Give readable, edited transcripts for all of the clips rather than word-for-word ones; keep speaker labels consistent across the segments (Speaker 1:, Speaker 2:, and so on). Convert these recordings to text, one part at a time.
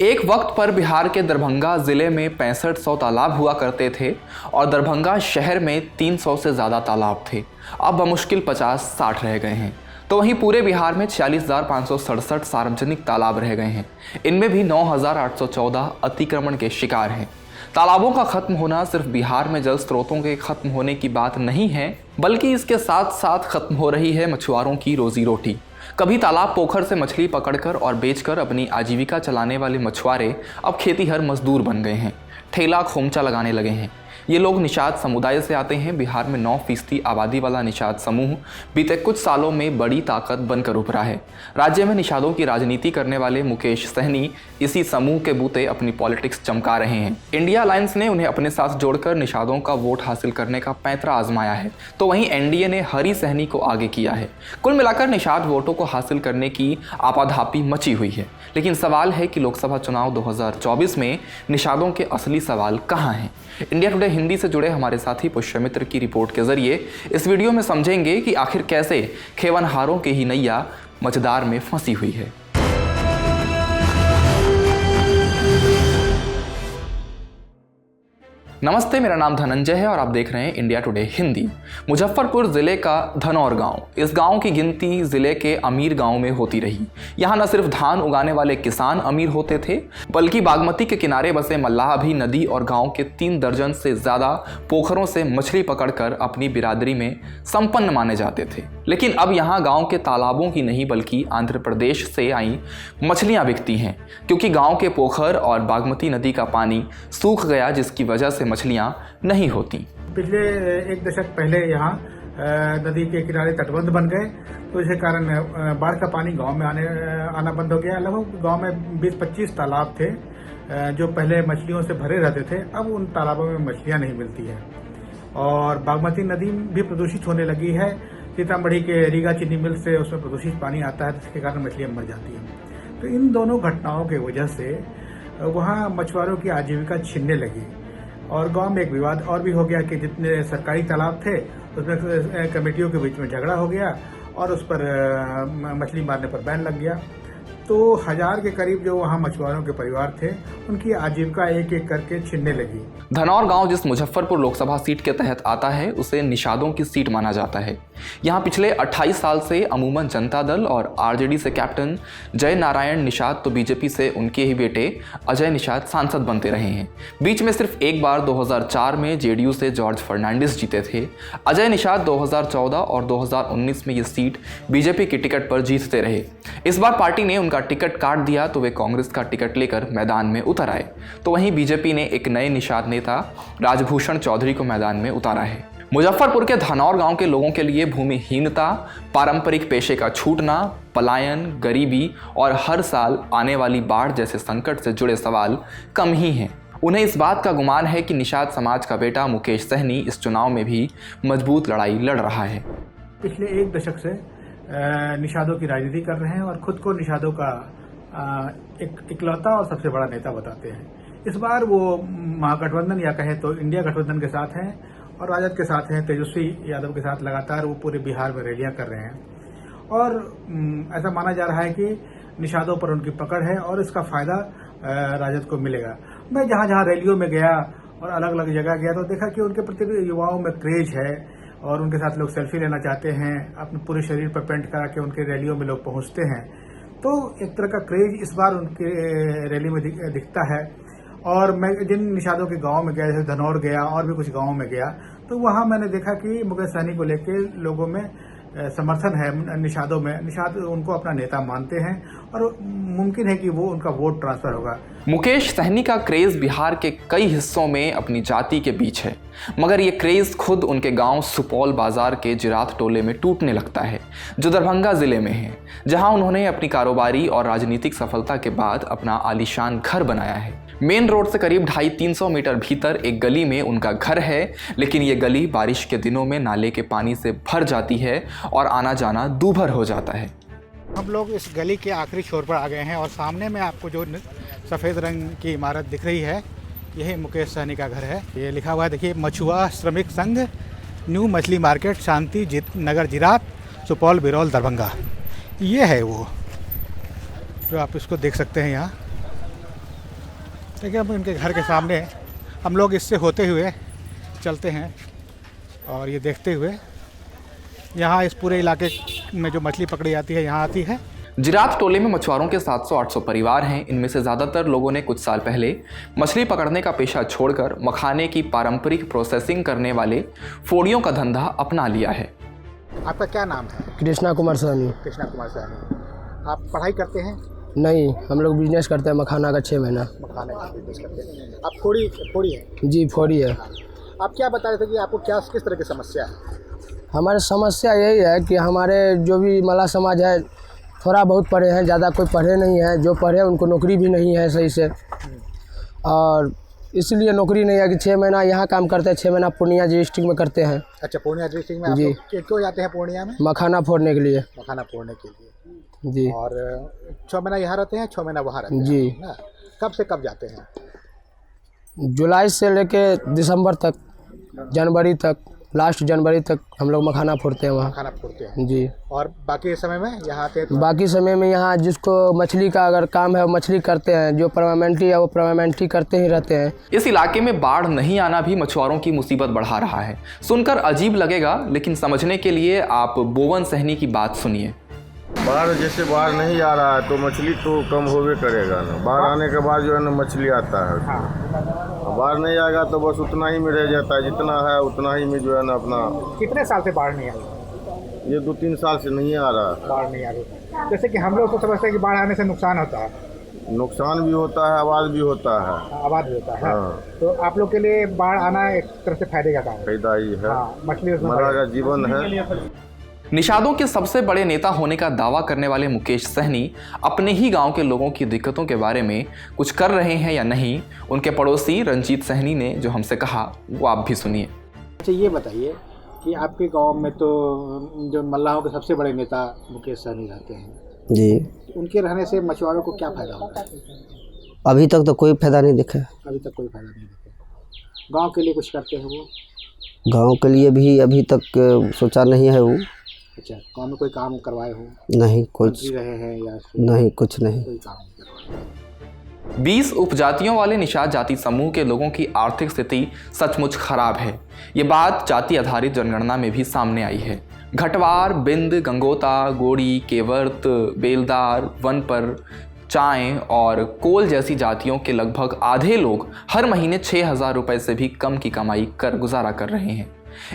Speaker 1: एक वक्त पर बिहार के दरभंगा ज़िले में 6500 तालाब हुआ करते थे और दरभंगा शहर में 300 से ज़्यादा तालाब थे। अब बमुश्किल 50-60 रह गए हैं। तो वहीं पूरे बिहार में 46,567 सार्वजनिक तालाब रह गए हैं। इनमें भी 9,814 अतिक्रमण के शिकार हैं। तालाबों का खत्म होना सिर्फ बिहार में जल स्रोतों के खत्म होने की बात नहीं है, बल्कि इसके साथ साथ खत्म हो रही है मछुआरों की रोजी रोटी। कभी तालाब पोखर से मछली पकड़कर और बेचकर अपनी आजीविका चलाने वाले मछुआरे अब खेतीहर मजदूर बन गए हैं, ठेला खोमचा लगाने लगे हैं। ये लोग निषाद समुदाय से आते हैं। बिहार में 9% आबादी वाला निषाद समूह बीते कुछ सालों में बड़ी ताकत बनकर उभरा है। राज्य में निषादों की राजनीति करने वाले मुकेश सहनी इसी समूह के बूते अपनी पॉलिटिक्स चमका रहे हैं। इंडिया अलायंस ने उन्हें अपने साथ जोड़कर निषादों का वोट हासिल करने का पैंतरा आजमाया है, तो वहीं एनडीए ने हरी सहनी को आगे किया है। कुल मिलाकर निषाद वोटों को हासिल करने की आपाधापी मची हुई है। लेकिन सवाल है कि लोकसभा चुनाव 2024 में निषादों के असली सवाल कहाँ हैं? इंडिया टुडे हिंदी से जुड़े हमारे साथी पुष्यमित्र की रिपोर्ट के जरिए इस वीडियो में समझेंगे कि आखिर कैसे खेवनहारों की ही नैया मझधार में फंसी हुई है। नमस्ते, मेरा नाम धनंजय है और आप देख रहे हैं इंडिया टुडे हिंदी। मुजफ्फरपुर जिले का धनौर गांव, इस गांव की गिनती जिले के अमीर गांव में होती रही। यहां न सिर्फ धान उगाने वाले किसान अमीर होते थे, बल्कि बागमती के किनारे बसे मल्लाह भी नदी और गांव के 3 दर्जन से ज्यादा पोखरों से मछली पकड़कर अपनी बिरादरी में संपन्न माने जाते थे। लेकिन अब यहाँ गाँव के तालाबों की नहीं बल्कि आंध्र प्रदेश से आई मछलियाँ बिकती हैं, क्योंकि गाँव के पोखर और बागमती नदी का पानी सूख गया, जिसकी वजह से मछलियाँ नहीं होती।
Speaker 2: पिछले 1 दशक पहले यहाँ नदी के किनारे तटबंध बन गए, तो इसके कारण बाढ़ का पानी गांव में आना बंद हो गया। लगभग गांव में 20-25 तालाब थे जो पहले मछलियों से भरे रहते थे। अब उन तालाबों में मछलियां नहीं मिलती हैं और बागमती नदी भी प्रदूषित होने लगी है। सीतामढ़ी के रीगा चीनी मिल से उसमें प्रदूषित पानी आता है, जिसके कारण मछलियां मर जाती हैं। तो इन दोनों घटनाओं की वजह से वहाँ मछुआरों की आजीविका छिनने लगी और गांव में एक विवाद और भी हो गया कि जितने सरकारी तालाब थे उसमें कमेटियों के बीच में झगड़ा हो गया और उस पर मछली मारने पर बैन लग गया। तो 1000 के करीब जो वहाँ मछुआरों के परिवार थे, उनकी आजीविका एक एक करके छिनने लगी।
Speaker 1: धनौर गांव जिस मुजफ्फरपुर लोकसभा सीट के तहत आता है, उसे निषादों की सीट माना जाता है। यहाँ पिछले 28 साल से अमूमन जनता दल और आरजेडी से कैप्टन जय नारायण निषाद तो बीजेपी से उनके ही बेटे अजय निषाद सांसद बनते रहे हैं। बीच में सिर्फ एक बार 2004 में जेडीयू से जॉर्ज फर्नांडिस जीते थे। अजय निषाद 2014 और 2019 में ये सीट बीजेपी की टिकट पर जीतते रहे। इस बार पार्टी ने उनका टिकट काट दिया तो वे कांग्रेस का टिकट लेकर मैदान में उतर आए। तो वहीं बीजेपी ने एक नए निषाद नेता राजभूषण चौधरी को मैदान में उतारा है। मुजफ्फरपुर के धनौर गांव के लोगों के लिए भूमिहीनता, पारंपरिक पेशे का छूटना, पलायन, गरीबी और हर साल आने वाली बाढ़ जैसे संकट से जुड़े सवाल कम ही हैं। उन्हें इस बात का गुमान है कि निषाद समाज का बेटा मुकेश सहनी इस चुनाव में भी मजबूत लड़ाई लड़ रहा है।
Speaker 2: पिछले 1 दशक से निषादों की राजनीति कर रहे हैं और खुद को निषादों का एक इकलौता और सबसे बड़ा नेता बताते हैं। इस बार वो महागठबंधन या कहें तो इंडिया गठबंधन के साथ हैं और राजद के साथ हैं। तेजस्वी यादव के साथ लगातार वो पूरे बिहार में रैलियां कर रहे हैं और ऐसा माना जा रहा है कि निषादों पर उनकी पकड़ है और इसका फायदा राजद को मिलेगा। मैं जहां जहां रैलियों में गया और अलग अलग जगह गया तो देखा कि उनके प्रति युवाओं में क्रेज है और उनके साथ लोग सेल्फी लेना चाहते हैं। अपने पूरे शरीर पर पेंट करा के उनके रैलियों में लोग पहुंचते हैं। तो एक तरह का क्रेज इस बार उनके रैली में दिखता है। और मैं जिन निषादों के गांव में गया, जैसे धनौर गया और भी कुछ गांवों में गया, तो वहां मैंने देखा कि मुकेश सहनी को लेके लोगों में समर्थन है। निषादों में निषाद उनको अपना नेता मानते हैं और मुमकिन है कि वो उनका वोट ट्रांसफर होगा।
Speaker 1: मुकेश सहनी का क्रेज बिहार के कई हिस्सों में अपनी जाति के बीच है, मगर ये क्रेज खुद उनके गांव सुपौल बाजार के जिरात टोले में टूटने लगता है, जो दरभंगा जिले में है, जहां उन्होंने अपनी कारोबारी और राजनीतिक सफलता के बाद अपना आलीशान घर बनाया है। मेन रोड से करीब 250-300 मीटर भीतर एक गली में उनका घर है, लेकिन ये गली बारिश के दिनों में नाले के पानी से भर जाती है और आना जाना दूभर हो जाता है।
Speaker 2: हम लोग इस गली के आखिरी छोर पर आ गए हैं और सामने में आपको जो सफ़ेद रंग की इमारत दिख रही है, यही मुकेश सहनी का घर है। ये लिखा हुआ है, देखिए, मछुआ श्रमिक संघ, न्यू मछली मार्केट, शांति नगर, जिरात, सुपौल, बिरौल, दरभंगा। ये है वो जो आप इसको देख सकते हैं यहाँ। देखिए हम इनके घर के सामने हैं, हम लोग इससे होते हुए चलते हैं और ये देखते हुए यहाँ इस पूरे इलाके में जो मछली पकड़ी जाती है यहाँ आती है।
Speaker 1: जिरात टोले में मछुआरों के 700-800 परिवार हैं। इनमें से ज़्यादातर लोगों ने कुछ साल पहले मछली पकड़ने का पेशा छोड़कर मखाने की पारंपरिक प्रोसेसिंग करने वाले फोड़ियों का धंधा अपना लिया है।
Speaker 2: आपका क्या नाम है?
Speaker 3: कृष्णा कुमार साहनी।
Speaker 2: कृष्णा कुमार साहनी। आप पढ़ाई करते हैं?
Speaker 3: नहीं, हम लोग बिजनेस करते हैं मखाना का 6 महीना।
Speaker 2: मखाने का बिजनेस करते हैं। आप फोड़ी है?
Speaker 3: जी फोड़ी है।
Speaker 2: आप क्या बता रहे थे कि आपको किस तरह की समस्या है?
Speaker 3: हमारी समस्या यही है कि हमारे जो भी मला समाज है थोड़ा बहुत पढ़े हैं, ज़्यादा कोई पढ़े नहीं है। जो पढ़े उनको नौकरी भी नहीं है सही से, और इसलिए नौकरी नहीं है कि 6 महीना यहाँ काम करते हैं, 6 महीना पूर्णिया डिस्ट्रिक्ट में करते हैं।
Speaker 2: अच्छा, पूर्णिया डिस्ट्रिक्ट में आप
Speaker 3: जी।
Speaker 2: लोग क्यों जाते हैं पूर्णिया में?
Speaker 3: मखाना फोड़ने के लिए।
Speaker 2: मखाना फोड़ने के लिए
Speaker 3: जी।
Speaker 2: और 6 महीना यहाँ रहते हैं, 6 महीना वहाँ रहते हैं
Speaker 3: जी।
Speaker 2: ना? कब से कब जाते हैं?
Speaker 3: जुलाई से लेके दिसंबर तक, जनवरी तक, लास्ट जनवरी तक हम लोग मखाना फोड़ते हैं वहाँ।
Speaker 2: मखाना फोड़ते हैं
Speaker 3: जी।
Speaker 2: और बाकी समय में यहाँ आते हैं तो?
Speaker 3: बाकी समय में यहाँ जिसको मछली का अगर काम है वो मछली करते हैं, जो परमानेंटली है वो परमानेंटली करते ही रहते हैं।
Speaker 1: इस इलाके में बाढ़ नहीं आना भी मछुआरों की मुसीबत बढ़ा रहा है। सुनकर अजीब लगेगा, लेकिन समझने के लिए आप बोवन सहनी की बात सुनिए।
Speaker 4: बाढ़ जैसे बाढ़ नहीं आ रहा है तो मछली तो कम होवे करेगा ना। बाढ़ आने के बाद जो है ना मछली आता है। बाढ़ नहीं आएगा तो बस उतना ही में रह जाता है, जितना है उतना ही में जो है ना अपना।
Speaker 2: कितने साल से बाढ़ नहीं आ रही?
Speaker 4: ये 2-3 साल से नहीं आ रहा है।
Speaker 2: बाढ़ नहीं आ रही। जैसे कि हम लोग तो समझते हैं कि बाढ़ आने से नुकसान होता है।
Speaker 4: नुकसान भी होता है, आवाज़ भी होता है।
Speaker 2: आबाद भी होता है।
Speaker 4: हाँ।
Speaker 2: तो आप लोग के लिए बाढ़ आना एक तरह से फायदे का काम है।
Speaker 4: फायदा ही है।
Speaker 2: मछली
Speaker 4: हमारा का जीवन है।
Speaker 1: निषादों के सबसे बड़े नेता होने का दावा करने वाले मुकेश सहनी अपने ही गांव के लोगों की दिक्कतों के बारे में कुछ कर रहे हैं या नहीं, उनके पड़ोसी रंजीत सहनी ने जो हमसे कहा वो आप भी सुनिए।
Speaker 2: अच्छा, ये बताइए कि आपके गांव में तो जो मल्लाहों के सबसे बड़े नेता मुकेश सहनी रहते हैं
Speaker 3: जी।
Speaker 2: उनके रहने से मछुआरों को क्या फायदा होता है?
Speaker 3: अभी तक तो कोई फायदा नहीं दिखा।
Speaker 2: अभी तक कोई फायदा नहीं दिखा। गांव के लिए कुछ करते हैं वो?
Speaker 3: गांव के लिए भी अभी तक सोचा नहीं है वो।
Speaker 2: अच्छा, गांव में कोई काम करवाए हो?
Speaker 3: नहीं, कुछ
Speaker 2: मंत्री रहे हैं या
Speaker 3: नहीं, कुछ नहीं।
Speaker 2: कोई काम नहीं करवाए।
Speaker 1: 20 उपजातियों वाले निषाद जाति समूह के लोगों की आर्थिक स्थिति सचमुच खराब है। ये बात जाति आधारित जनगणना में भी सामने आई है। घटवार, बिंद, गंगोता, गोड़ी, केवर्त, बेलदार, वनपर, चाय और कोल जैसी जातियों के लगभग आधे लोग हर महीने 6,000 रुपये से भी कम की कमाई कर गुजारा कर रहे हैं।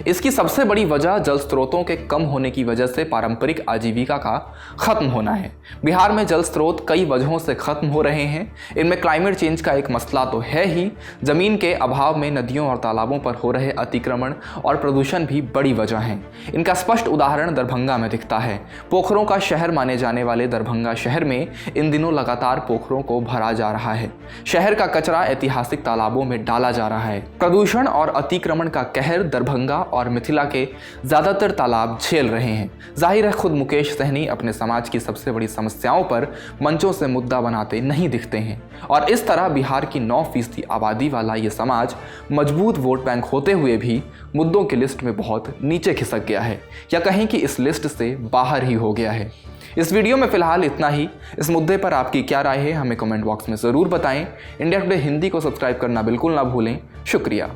Speaker 1: इसकी सबसे बड़ी वजह जल स्रोतों के कम होने की वजह से पारंपरिक आजीविका का खत्म होना है। बिहार में जल स्रोत कई वजहों से खत्म हो रहे हैं। इनमें क्लाइमेट चेंज का एक मसला तो है ही, जमीन के अभाव में नदियों और तालाबों पर हो रहे अतिक्रमण और प्रदूषण भी बड़ी वजह हैं। इनका स्पष्ट उदाहरण दरभंगा में दिखता है। पोखरों का शहर माने जाने वाले दरभंगा शहर में इन दिनों लगातार पोखरों को भरा जा रहा है। शहर का कचरा ऐतिहासिक तालाबों में डाला जा रहा है। प्रदूषण और अतिक्रमण का कहर दरभंगा और मिथिला के ज्यादातर तालाब झेल रहे हैं। जाहिर है खुद मुकेश सहनी अपने समाज की सबसे बड़ी समस्याओं पर मंचों से मुद्दा बनाते नहीं दिखते हैं, और इस तरह बिहार की 9% आबादी वाला ये समाज मजबूत वोट बैंक होते हुए भी मुद्दों की लिस्ट में बहुत नीचे खिसक गया है, या कहें कि इस लिस्ट से बाहर ही हो गया है। इस वीडियो में फिलहाल इतना ही। इस मुद्दे पर आपकी क्या राय है हमें कमेंट बॉक्स में ज़रूर बताएं। इंडिया टुडे हिंदी को सब्सक्राइब करना बिल्कुल ना भूलें। शुक्रिया।